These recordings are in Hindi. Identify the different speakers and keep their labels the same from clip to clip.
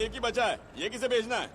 Speaker 1: एक ही बचा है, ये किसे भेजना है?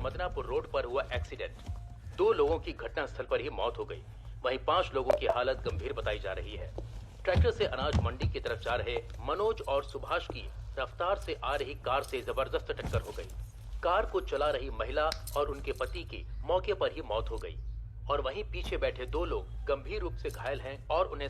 Speaker 2: मदनापुर रोड पर हुआ एक्सीडेंट। 2 लोगों की घटनास्थल पर ही मौत हो गई, वहीं 5 लोगों की हालत गंभीर बताई जा रही है। ट्रैक्टर से अनाज मंडी की तरफ जा रहे मनोज और सुभाष की रफ्तार से आ रही कार से जबरदस्त टक्कर हो गई। कार को चला रही महिला और उनके पति की मौके पर ही मौत हो गई और वहीं पीछे बैठे 2 लोग गंभीर रूप से घायल हैं और उन्हें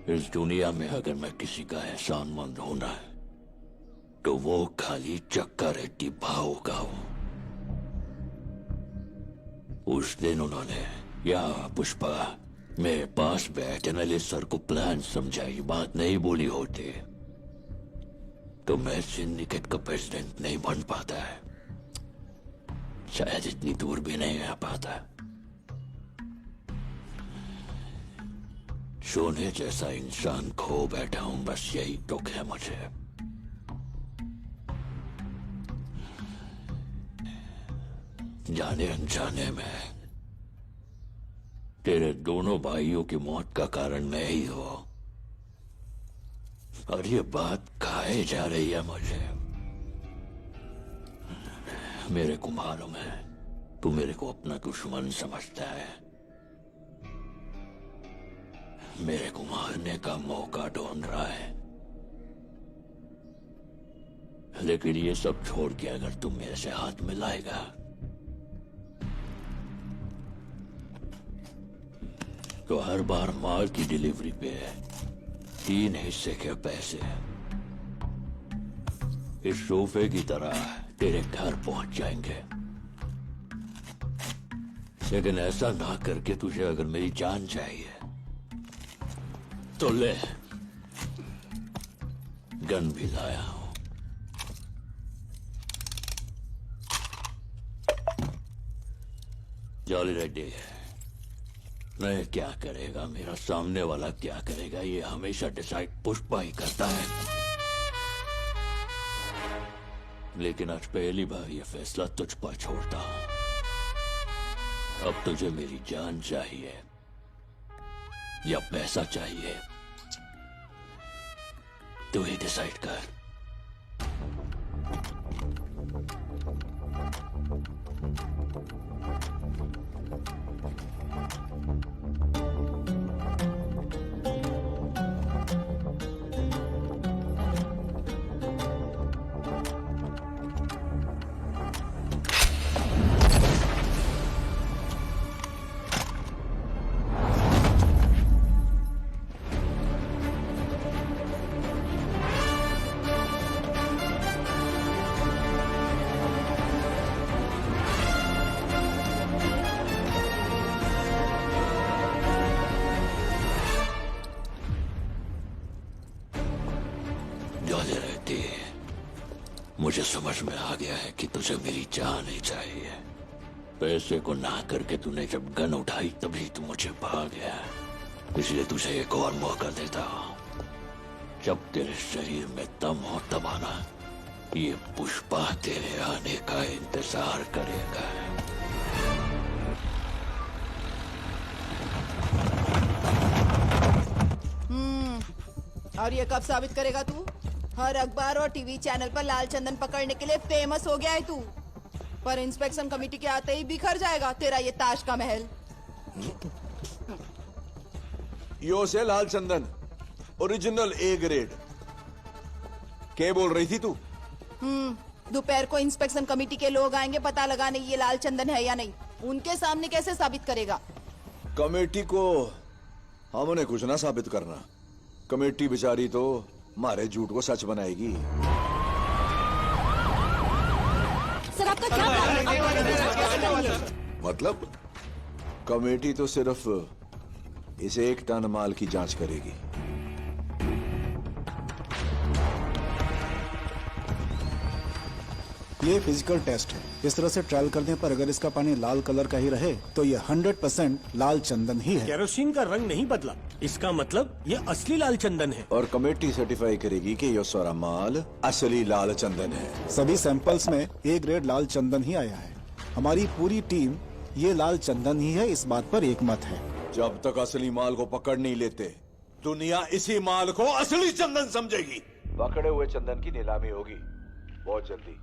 Speaker 3: इस दुनिया में अगर मैं किसी का एहसानमंद होना है तो वो खाली चक्का रेड्डी भाऊ का हूं। उस दिन उन्होंने या पुष्पा मेरे पास बैठने सर को प्लान समझाई, बात नहीं बोली होती तो मैं सिंडिकेट का प्रेसिडेंट नहीं बन पाता है, शायद इतनी दूर भी नहीं आ पाता। सोने जैसा इंसान खो बैठा हूं, बस यही दुख है मुझे। जाने अनजाने में तेरे दोनों भाइयों की मौत का कारण मैं ही हूं और ये बात खाए जा रही है मुझे। मेरे को मालूम है तू मेरे को अपना दुश्मन समझता है, मेरे को मारने का मौका ढूंढ रहा है, लेकिन ये सब छोड़ के अगर तुम मेरे से हाथ मिलाएगा तो हर बार माल की डिलीवरी पे 3 हिस्से के पैसे इस सोफे की तरह तेरे घर पहुंच जाएंगे। लेकिन ऐसा ना करके तुझे अगर मेरी जान चाहिए तो ले, गन भी लाया हूं। जॉली रेड्डी मैं क्या करेगा, मेरा सामने वाला क्या करेगा, ये हमेशा डिसाइड पुष्पा ही करता है। लेकिन आज पहली बार ये फैसला तुझ पर छोड़ता हूं। अब तुझे मेरी जान चाहिए या पैसा चाहिए, तू ही डिसाइड कर। मुझे समझ में आ गया है कि तुझे मेरी जान ही चाहिए। पैसे को ना करके तूने जब गन उठाई तभी तू मुझे भाग गया, इसलिए तुझे एक और मौका देता हूं। जब तेरे शरीर में दम हो तब आना, ये पुष्पा तेरे आने का इंतजार करेगा।
Speaker 4: और ये कब साबित करेगा तू? हर अखबार और टीवी चैनल पर लाल चंदन पकड़ने के लिए फेमस हो गया है तू, पर इंस्पेक्शन कमेटी के आते ही बिखर जाएगा तेरा ये ताश का महल।
Speaker 1: यो से लाल चंदन ओरिजिनल A ग्रेड। क्या बोल रही थी तू?
Speaker 4: दोपहर को इंस्पेक्शन कमेटी के लोग आएंगे पता लगाने ये लाल चंदन है या नहीं। उनके सामने कैसे साबित करेगा?
Speaker 1: कमेटी को हमने कुछ ना साबित करना। कमेटी बेचारी तो हमारे झूठ को सच बनाएगी।
Speaker 4: सर आपका क्या
Speaker 1: मतलब कमेटी तो सिर्फ इस 1 टन माल की जांच करेगी।
Speaker 5: ये फिजिकल टेस्ट है। इस तरह से ट्रायल करने पर अगर इसका पानी लाल कलर का ही रहे तो ये 100% लाल चंदन ही है।
Speaker 6: केरोसिन का रंग नहीं बदला, इसका मतलब ये असली लाल चंदन है।
Speaker 1: और कमेटी सर्टिफाई करेगी कि ये सारा माल असली लाल चंदन है।
Speaker 5: सभी सैंपल्स में A ग्रेड लाल चंदन ही आया है। हमारी पूरी टीम ये लाल चंदन ही है, इस बात पर एकमत है।
Speaker 1: जब तक असली माल को पकड़ नहीं लेते दुनिया इसी माल को असली चंदन समझेगी। पकड़े हुए चंदन की नीलामी होगी बहुत जल्दी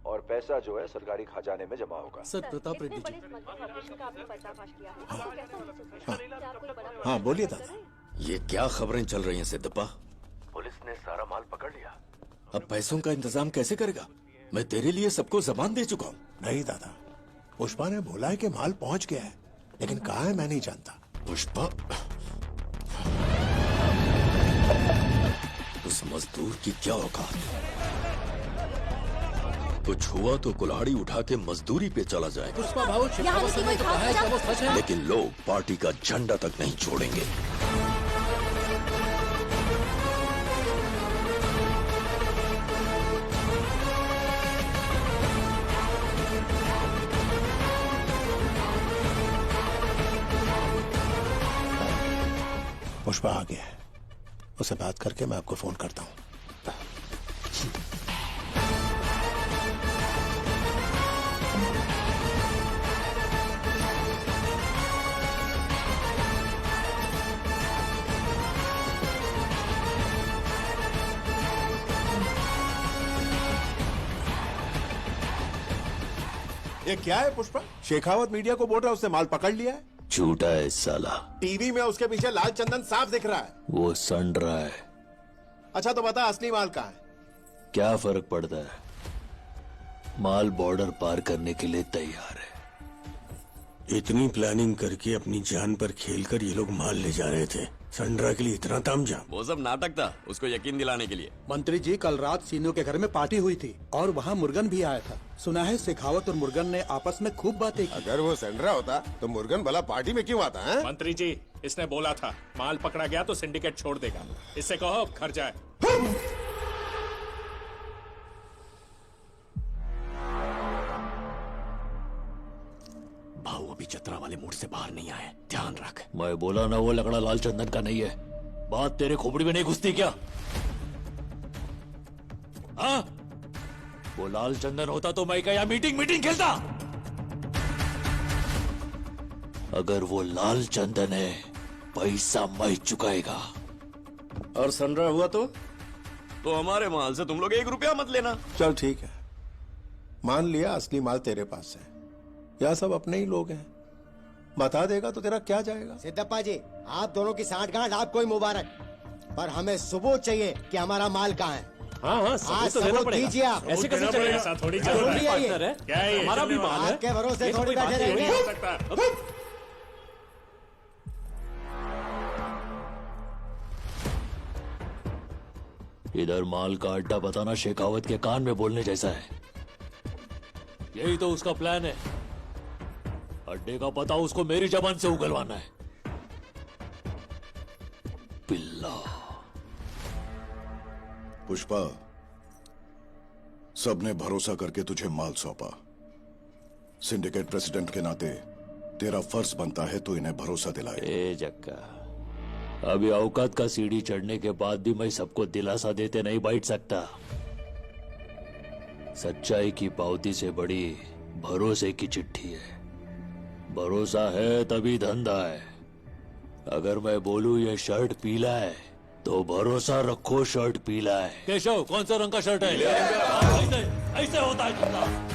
Speaker 1: और पैसा जो है सरकारी खजाने में जमा होगा।
Speaker 7: सर प्रताप रेड्डी जी।
Speaker 5: हाँ बोलिए दादा।
Speaker 7: ये क्या खबरें चल रही हैं सिद्धप्पा?
Speaker 3: पुलिस ने सारा माल पकड़ लिया।
Speaker 7: अब पैसों का इंतजाम कैसे करेगा? मैं तेरे लिए सबको जबान दे चुका हूँ।
Speaker 8: नहीं दादा, पुष्पा ने बोला है कि माल पहुंच गया है, लेकिन कहाँ है मैं नहीं जानता।
Speaker 7: पुष्पा, उस मजदूर की क्या औकात? कुछ हुआ तो कुल्हाड़ी उठा के मजदूरी पे चला जाए, लेकिन लोग पार्टी का झंडा तक नहीं छोड़ेंगे।
Speaker 8: पुष्पा आ गया है, उसे बात करके मैं आपको फोन करता हूँ। ये क्या है पुष्पा? शेखावत मीडिया को बोल रहा है उसने माल पकड़ लिया है।
Speaker 3: झूठा है साला।
Speaker 8: टीवी में उसके पीछे लाल चंदन साफ दिख रहा है।
Speaker 3: वो सन रहा है।
Speaker 8: अच्छा तो बता असली माल कहाँ है?
Speaker 3: क्या फर्क पड़ता है? माल बॉर्डर पार करने के लिए तैयार है।
Speaker 6: इतनी प्लानिंग करके अपनी जान पर खेलकर ये लोग माल ले जा रहे थे। संड्रा के लिए इतना तामझाम।
Speaker 9: वो सब नाटक था, उसको यकीन दिलाने के लिए।
Speaker 10: मंत्री जी कल रात सीनू के घर में पार्टी हुई थी और वहाँ मुर्गन भी आया था। सुना है शेखावत और मुर्गन ने आपस में खूब बातें की।
Speaker 8: अगर वो सेंड्रा होता तो मुर्गन भला पार्टी में क्यों आता है?
Speaker 11: मंत्री जी, इसने बोला था माल पकड़ा गया तो सिंडिकेट छोड़ देगा। इससे कहो अब घर जाए।
Speaker 7: भाऊ अभी चतरा वाले मूड से बाहर नहीं आए, ध्यान रख।
Speaker 3: मैं बोला ना वो लकड़ा लाल चंदन का नहीं है। बात तेरे खोपड़ी में नहीं घुसती क्या? हाँ? वो लाल चंदन होता तो मैं क्या मीटिंग खेलता? अगर वो लाल चंदन है पैसा मैं चुकाएगा।
Speaker 9: और संड्रा हुआ तो हमारे माल से तुम लोग 1 रुपया मत लेना।
Speaker 8: चल ठीक है, मान लिया असली माल तेरे पास है। यह सब अपने ही लोग हैं, बता देगा तो तेरा क्या जाएगा?
Speaker 12: सिद्धप्पा जी, आप दोनों की साठगांठ आपको ही मुबारक, पर हमें सबूत चाहिए कि हमारा माल कहाँ है।
Speaker 11: हाँ,
Speaker 12: सबूत दीजिए आप।
Speaker 11: ऐसे कैसे चलेगा? ऐसा थोड़ी चल रहा है। क्या है?
Speaker 6: हमारा भी माल है।
Speaker 12: आपके भरोसे थोड़ी बैठे रहेंगे।
Speaker 3: इधर माल का अड्डा बताना शेखावत के कान में बोलने जैसा है। यही तो उसका प्लान है। अड्डे का पता उसको मेरी जबान से उगलवाना है। पिल्ला।
Speaker 13: पुष्पा, सबने भरोसा करके तुझे माल सौंपा। सिंडिकेट प्रेसिडेंट के नाते तेरा फर्ज बनता है तो इन्हें भरोसा दिलाए।
Speaker 3: ए जक्का, अभी औकात का सीढ़ी चढ़ने के बाद भी मैं सबको दिलासा देते नहीं बैठ सकता। सच्चाई की पावती से बड़ी भरोसे की चिट्ठी है। भरोसा है तभी धंधा है। अगर मैं बोलूं ये शर्ट पीला है तो भरोसा रखो शर्ट पीला है। केशव, कौन सा रंग का शर्ट है? ऐसे होता है धंधा।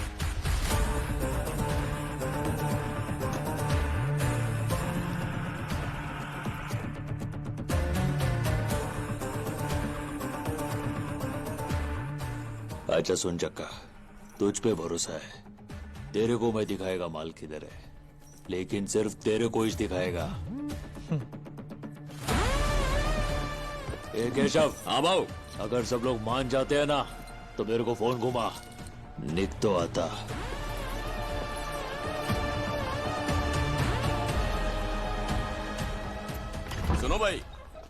Speaker 3: अच्छा सुन जक्का, तुझ पे भरोसा है। तेरे को मैं दिखाएगा माल किधर है, लेकिन सिर्फ तेरे को ही दिखाएगा। ए केशव।
Speaker 9: हाँ भाऊ।
Speaker 3: अगर सब लोग मान जाते हैं ना तो मेरे को फोन घुमा, निक तो आता।
Speaker 9: सुनो भाई,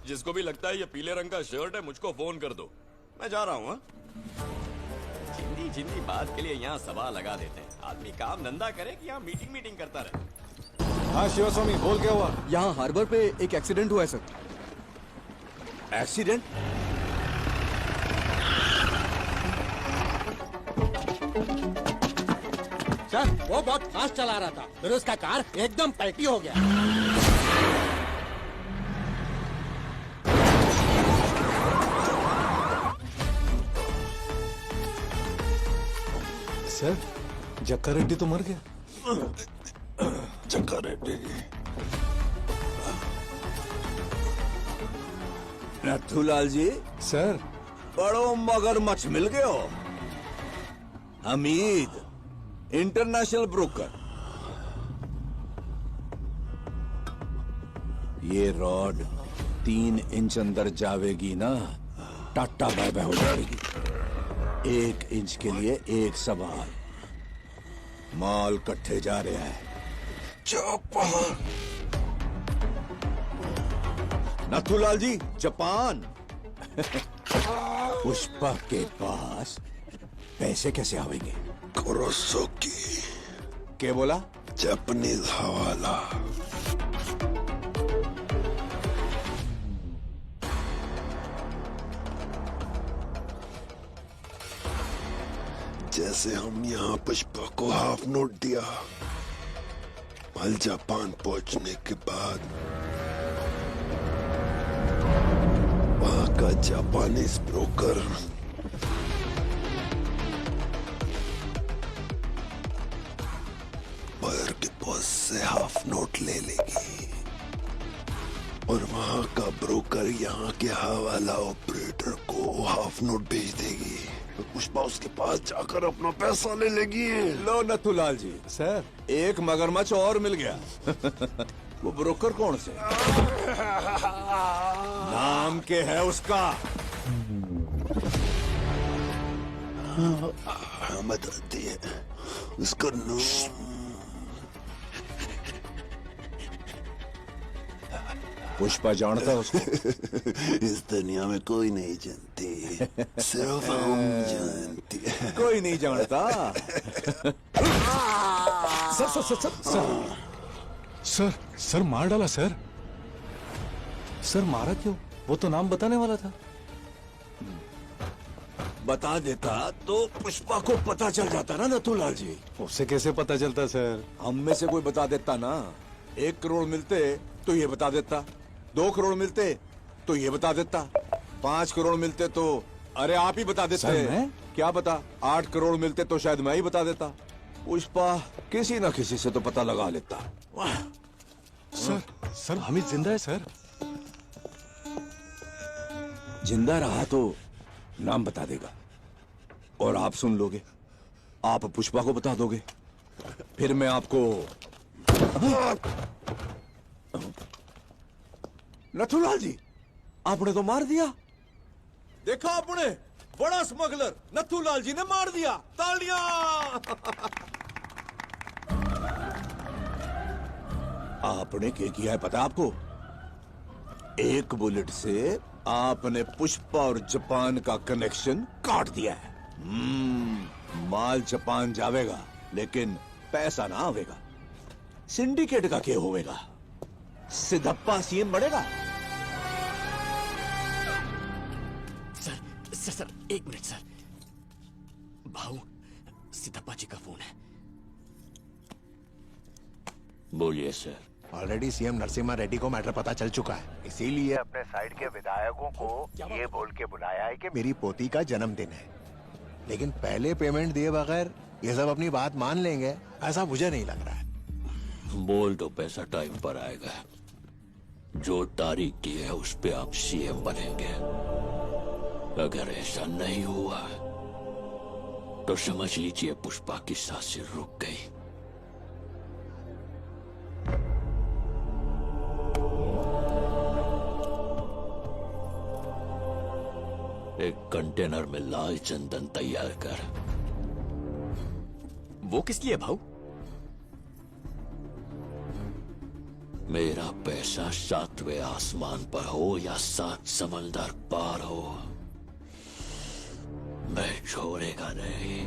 Speaker 9: जिसको भी लगता है ये पीले रंग का शर्ट है मुझको फोन कर दो, मैं जा रहा हूँ। जिंदी जिंदी बात के लिए यहाँ सभा लगा देते हैं। आदमी काम धंधा करे कि यहाँ मीटिंग मीटिंग करता रहे।
Speaker 5: हाँ शिवस्वामी, बोल क्या हुआ?
Speaker 7: यहाँ हार्बर पे एक एक्सीडेंट हुआ है सर।
Speaker 3: एक्सीडेंट?
Speaker 10: सर वो बहुत फास्ट चला रहा था, फिर उसका कार एकदम पलटी हो गया।
Speaker 5: सर जक्का रेड्डी तो मर गया।
Speaker 13: जक्का रेड्डी
Speaker 1: नथुलाल जी।
Speaker 5: सर
Speaker 1: बड़ो मगरमच्छ मिल गए हो। Hamid international broker. ये रॉड 3 इंच अंदर जावेगी ना, टाटा बाय बाय हो जाएगी। 1 इंच के लिए एक सवाल। माल कट्ठे जा रहा है। नथुलाल जी, जापान। पुष्पा के पास पैसे कैसे आवेंगे?
Speaker 13: कुरोसाकी।
Speaker 1: क्या बोला?
Speaker 13: जापानीज हवाला। जैसे हम यहाँ पुष्पा को हाफ नोट दिया, माल जापान पहुंचने के बाद वहां का जापानीज ब्रोकर बायर के बॉस से हाफ नोट ले लेगी और वहां का ब्रोकर यहाँ के हवाला ऑपरेटर को हाफ नोट भेज देगी। तो पुष्पा उसके पास जाकर अपना पैसा ले लेगी।
Speaker 1: लो नथुलाल जी,
Speaker 5: सर
Speaker 1: एक मगरमच्छ और मिल गया। वो ब्रोकर कौन से? नाम के है उसका?
Speaker 13: बताती है उसका नाम।
Speaker 1: पुष्पा जानता है उसको?
Speaker 13: इस दुनिया में कोई नहीं जानती, सिर्फ हम जानती है।
Speaker 1: कोई नहीं जानता।
Speaker 5: Sir sir sir sir sir sir sir मार डाला सर। सर मारा क्यों? वो तो नाम बताने वाला था।
Speaker 1: बता देता तो पुष्पा को पता चल जाता ना नथुलाल जी।
Speaker 5: उससे कैसे पता चलता सर?
Speaker 1: हम में से कोई बता देता ना। 1 करोड़ मिलते तो ये बता देता, 2 करोड़ मिलते तो ये बता देता, 5 करोड़ मिलते तो अरे आप ही बता देते।
Speaker 5: सर, मैं?
Speaker 1: क्या बता, 8 करोड़ मिलते तो शायद मैं ही बता देता। पुष्पा किसी न किसी से तो पता लगा लेता।
Speaker 5: सर सर हमीद जिंदा है सर।
Speaker 1: जिंदा रहा तो नाम बता देगा और आप सुन लोगे। आप पुष्पा को बता दोगे, फिर मैं आपको। नथुलाल जी, आपने तो मार दिया। देखा आपने, बड़ा स्मगलर नथुलाल जी ने मार दिया। तालियां। आपने क्या किया है पता आपको? 1 बुलेट से आपने पुष्पा और जापान का कनेक्शन काट दिया है। माल जापान जावेगा लेकिन पैसा ना आवेगा। सिंडिकेट का क्या होवेगा? सिद्धप्पा सीएम बढ़ेगा।
Speaker 3: Sir 1 minute sir. भाऊ, सिद्धप्पा जी का फोन है। बोलिए sir.
Speaker 8: Already CM Narasimha Reddy को मैटर पता चल चुका है, इसीलिए अपने साइड के विधायकों को ये बोल के बुलाया है कि मेरी पोती का जन्मदिन है। लेकिन पहले पेमेंट दिए बगैर ये सब अपनी बात मान लेंगे, ऐसा मुझे नहीं लग रहा है।
Speaker 3: बोल दो पैसा टाइम पर आएगा। जो तारीख की है उस पे आप सीएम बनेंगे। अगर ऐसा नहीं हुआ तो समझ लीजिए पुष्पा की सांसें रुक गई। एक कंटेनर में लाल चंदन तैयार कर।
Speaker 9: वो किस लिए भाऊ?
Speaker 3: मेरा पैसा 7वें आसमान पर हो या 7 समंदर पार हो, मैं छोड़ेगा नहीं।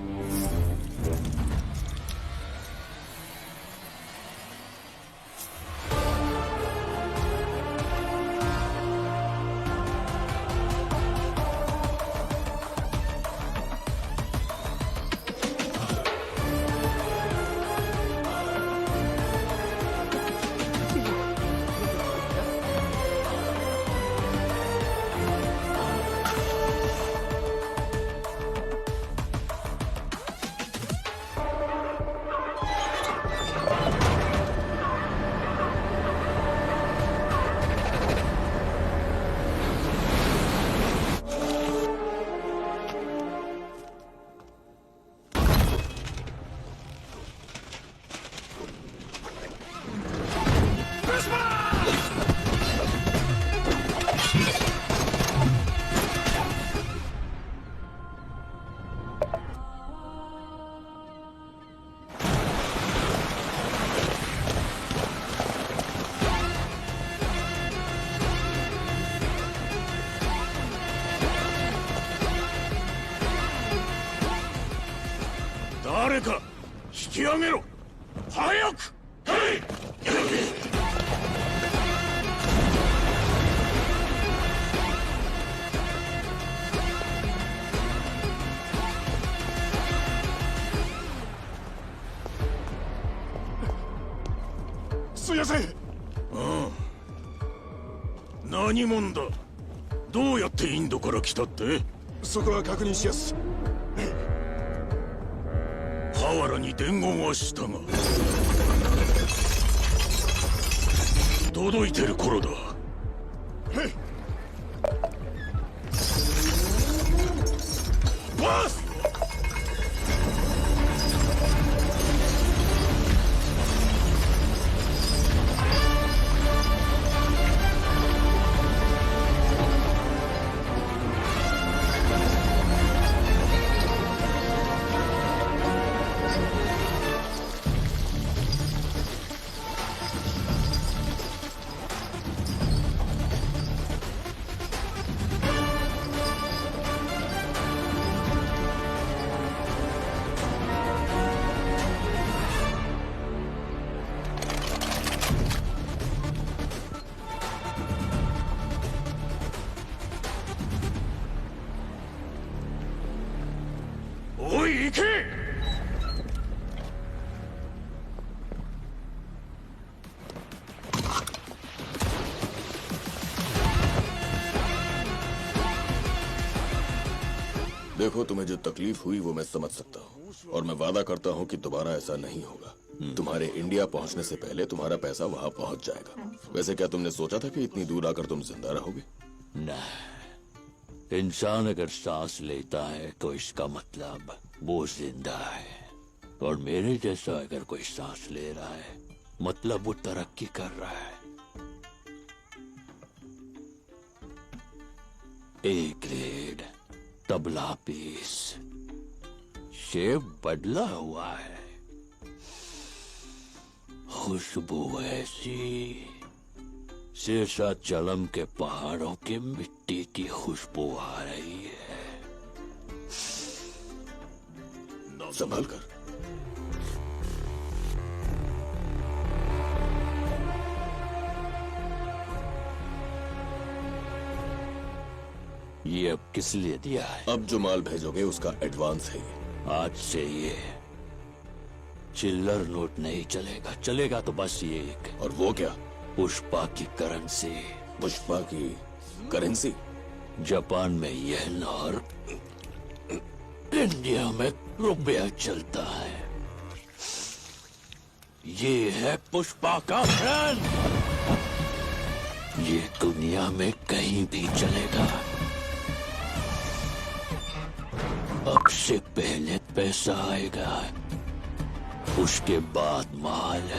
Speaker 6: 誰か引き上げろ、早く。すいません。何者だ。どうやってインドから来たって？そこは確認しやす。ハワラに伝言はしたが、届いてる頃だ。バス！おい、行け！देखो,
Speaker 13: तुम्हें जो तकलीफ हुई वो मैं समझ सकता हूँ, और मैं वादा करता हूँ कि दोबारा ऐसा नहीं होगा। तुम्हारे इंडिया पहुँचने से पहले तुम्हारा पैसा वहाँ पहुँच जाएगा। वैसे क्या तुमने सोचा था कि इतनी दूर आकर तुम जिंदा रहोगे?
Speaker 3: नहीं, इंसान अगर सांस लेता है तो इसका मतलब वो जिंदा है, और मेरे जैसा अगर कोई सांस ले रहा है मतलब वो तरक्की कर रहा है। A grade tabla piece, shape बदला हुआ है, खुशबू ऐसी शेषाचलम के पहाड़ों की मिट्टी की खुशबू आ रही है।
Speaker 13: संभल कर।
Speaker 3: ये अब किस लिए दिया है?
Speaker 13: अब जो माल भेजोगे उसका एडवांस है ये।
Speaker 3: आज से ये चिल्लर नोट नहीं चलेगा, चलेगा तो बस ये एक।
Speaker 13: और वो क्या?
Speaker 3: पुष्पा की करेंसी।
Speaker 13: पुष्पा की करेंसी?
Speaker 3: जापान में येन और इंडिया में रुपया चलता है। ये है पुष्पा का ब्रांड, ये दुनिया में कहीं भी चलेगा। अब से पहले पैसा आएगा, उसके बाद माल।